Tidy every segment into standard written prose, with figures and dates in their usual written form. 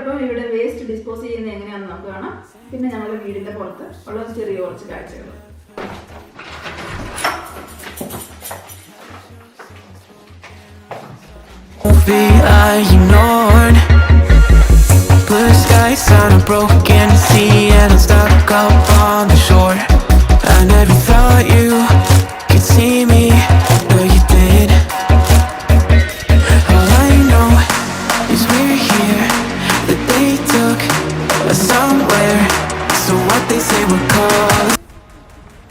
നമ്മളിപ്പം ഇവിടെ waste dispose ചെയ്യുന്നത് എങ്ങനെയാണെന്ന് നമുക്ക് കാണാം. പിന്നെ ഞങ്ങളുടെ വീടിന്റെ പുറത്ത് ഉള്ള ചെറിയ കുറച്ച് കാഴ്ചകൾ. I ignored blue skies on a broken sea, and I'm stuck up on the shore. I never thought you could see me, but you did. All I know is we're here, that they took us somewhere, so what they say we're called.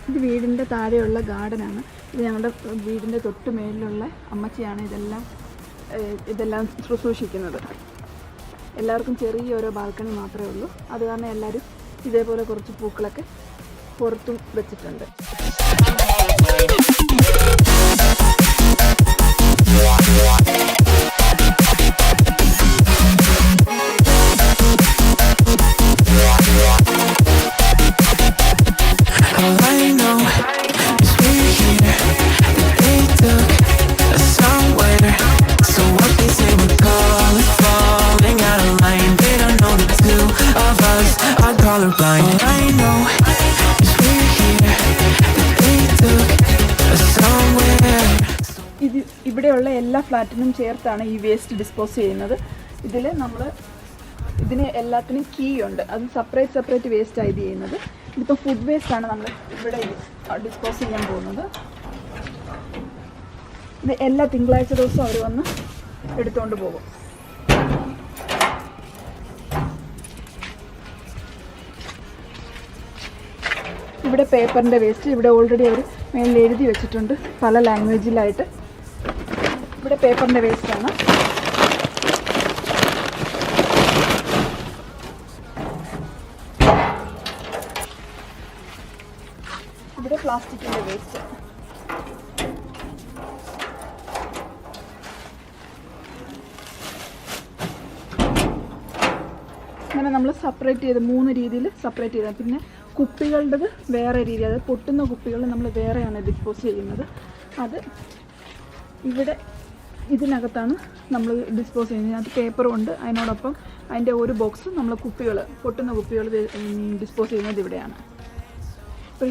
ഇത് വീടിൻ്റെ താഴെയുള്ള ഗാർഡനാണ്. ഇത് ഞങ്ങളുടെ വീടിൻ്റെ തൊട്ട് മേലിലുള്ള അമ്മച്ചിയാണ് ഇതെല്ലാം ശുശ്രൂഷിക്കുന്നത്. എല്ലാവർക്കും ചെറിയ ഓരോ ബാൽക്കണി മാത്രമേ ഉള്ളൂ. അത് കാരണം എല്ലാവരും ഇതേപോലെ കുറച്ച് പൂക്കളൊക്കെ പുറത്തും വെച്ചിട്ടുണ്ട്. ഇവിടെയുള്ള എല്ലാ ഫ്ലാറ്റിനും ചേർത്താണ് ഈ വേസ്റ്റ് ഡിസ്പോസ് ചെയ്യുന്നത്. ഇതിന് എല്ലാത്തിനും കീ ഉണ്ട്. അത് സെപ്പറേറ്റ് വേസ്റ്റാണ് ഇത് ചെയ്യുന്നത്. ഇതിപ്പോൾ ഫുഡ് വേസ്റ്റാണ് നമ്മൾ ഇവിടെ ഡിസ്പോസ് ചെയ്യാൻ പോകുന്നത്. ഇത് എല്ലാ തിങ്കളാഴ്ച ദിവസവും അവർ വന്ന് എടുത്തുകൊണ്ട് പോകും. ഇവിടെ പേപ്പറിൻ്റെ വേസ്റ്റ് ഇവിടെ ഓൾറെഡി അവർ മേലിൽ എഴുതി വെച്ചിട്ടുണ്ട് പല ലാംഗ്വേജിലായിട്ട്. ഇവിടെ പേപ്പറിൻ്റെ വേസ്റ്റാണ്. ഇവിടെ പ്ലാസ്റ്റിക്കിൻ്റെ വേസ്റ്റ്. അങ്ങനെ നമ്മൾ സെപ്പറേറ്റ് ചെയ്ത് 3 രീതിയിൽ സെപ്പറേറ്റ് ചെയ്താൽ. പിന്നെ കുപ്പികളുടേത് വേറെ രീതി, അതായത് പൊട്ടുന്ന കുപ്പികൾ നമ്മൾ വേറെയാണ് ഡിസ്പോസ് ചെയ്യുന്നത്. അത് ഇവിടെ ഇതിനകത്താണ് നമ്മൾ ഡിസ്പോസ് ചെയ്യുന്നത്. അതിനകത്ത് പേപ്പറും ഉണ്ട്. അതിനോടൊപ്പം അതിൻ്റെ ഒരു ബോക്സ് നമ്മൾ പൊട്ടുന്ന കുപ്പികൾ ഡിസ്പോസ് ചെയ്യുന്നത് ഇവിടെയാണ്. അപ്പോൾ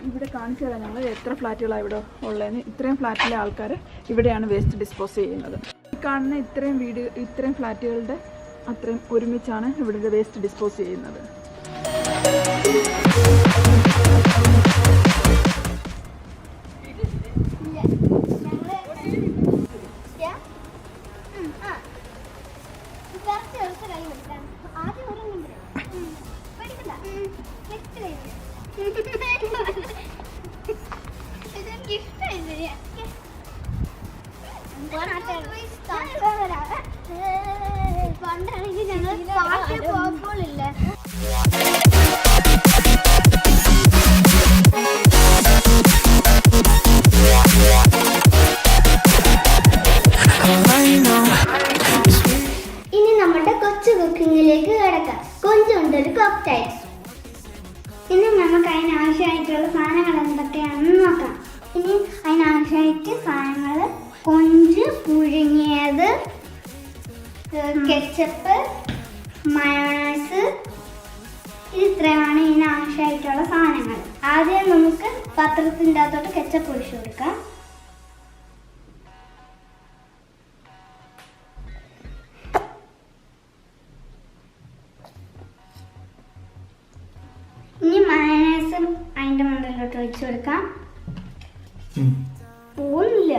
ഇവിടെ കാണിച്ചു തരാം ഞങ്ങൾ എത്ര ഫ്ലാറ്റുകളാണ് ഇവിടെ ഉള്ളതെന്ന്. ഇത്രയും ഫ്ലാറ്റിലെ ആൾക്കാർ ഇവിടെയാണ് വേസ്റ്റ് ഡിസ്പോസ് ചെയ്യുന്നത്. ഈ കാണുന്ന ഇത്രയും ഫ്ലാറ്റുകളുടെ അത്രയും ഒരുമിച്ചാണ് ഇവിടെ വേസ്റ്റ് ഡിസ്പോസ് ചെയ്യുന്നത്. പണ്ടാണെങ്കിൽ ഞങ്ങൾ പാട്ട് പോകുമ്പോഴില്ല ഇനി നമ്മുടെ കൊച്ചു കുക്കിങ്ങിലേക്ക് കിടക്കാം. കൊഞ്ചുണ്ടൊരു കോക്ടൈൽ. ഇനി നമുക്ക് അതിനാവശ്യമായിട്ടുള്ള സാധനങ്ങൾ എന്തൊക്കെയാണെന്ന് നോക്കാം. ഇനി അതിനാവശ്യമായിട്ട് സാധനങ്ങൾ കൊഞ്ച് പുഴുങ്ങിയത്, കെച്ചപ്പ്, മയോണൈസ്, ഇത്രയുമാണ് ഇതിനാവശ്യമായിട്ടുള്ള സാധനങ്ങൾ. ആദ്യം നമുക്ക് പാത്രത്തിൻ്റെ അകത്തോട്ട് കെച്ചപ്പ് ഒഴിച്ചു കൊടുക്കാം. ഇനി മയോണൈസ് അതിൻ്റെ മണ്ടയിലോട്ട് ഒഴിച്ചു കൊടുക്കാം. പോകുന്നില്ല.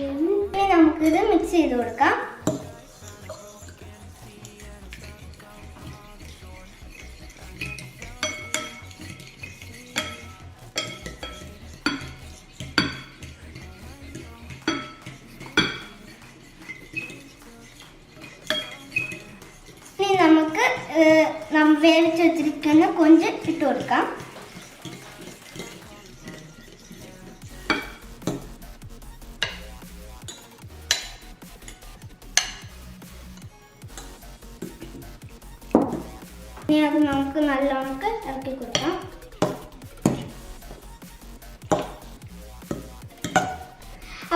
ഇനി നമുക്കിത് മിക്സ് ചെയ്ത് കൊടുക്കാം. ഇനി നമുക്ക് വേവിച്ച് വെച്ചിരിക്കുന്ന കൊഞ്ച് ഇട്ട് കൊടുക്കാം. ഇനി അത് നമുക്ക് നല്ലോണം ഇറക്കി കൊടുക്കാം.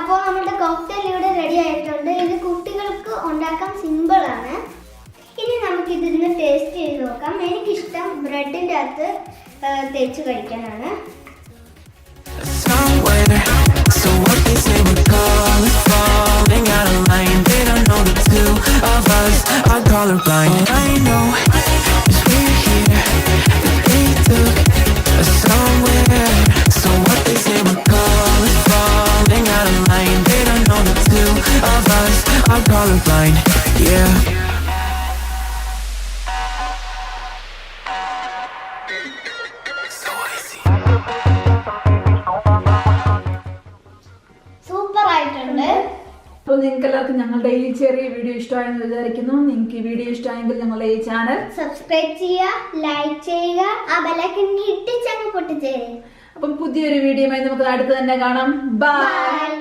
അപ്പോൾ നമ്മുടെ കോക്ടെയിൽ ഇവിടെ റെഡി ആയിട്ടുണ്ട്. ഇത് കുട്ടികൾക്ക് ഉണ്ടാക്കാൻ സിമ്പിൾ ആണ്. ഇനി നമുക്ക് ഇതിന്ന് ടേസ്റ്റ് ചെയ്ത് നോക്കാം. എനിക്കിഷ്ടം ബ്രെഡിൻ്റെ അകത്ത് തേച്ച് കഴിക്കാനാണ്. somewhere. So what they say we're calling, falling out of line. They don't know the two of us are colorblind. All I know is we're here, that they took us somewhere. So what they say we're calling, falling out of line. They don't know the two of us are colorblind. Yeah. Super ആയിട്ടുണ്ട്. അപ്പോൾ നിങ്ങൾക്ക് എല്ലാവർക്കും ഞങ്ങളുടെ ഈ ചെറിയ video ഇഷ്ടമായെന്ന് വിചാരിക്കുന്നു. നിങ്ങൾക്ക് ഈ വീഡിയോ ഇഷ്ടമായെങ്കിൽ ഞങ്ങളുടെ ഈ ചാനൽ സബ്സ്ക്രൈബ് ചെയ്യുക, ലൈക്ക് ചെയ്യുക, ആ ബെല്ലൈക്കൺ ഇട്ടിച്ചങ്ങ് പൊട്ടിച്ചേരും. അപ്പം പുതിയൊരു വീഡിയോയുമായി നമുക്ക് അടുത്ത് തന്നെ കാണാം. ബൈ. ബൈ.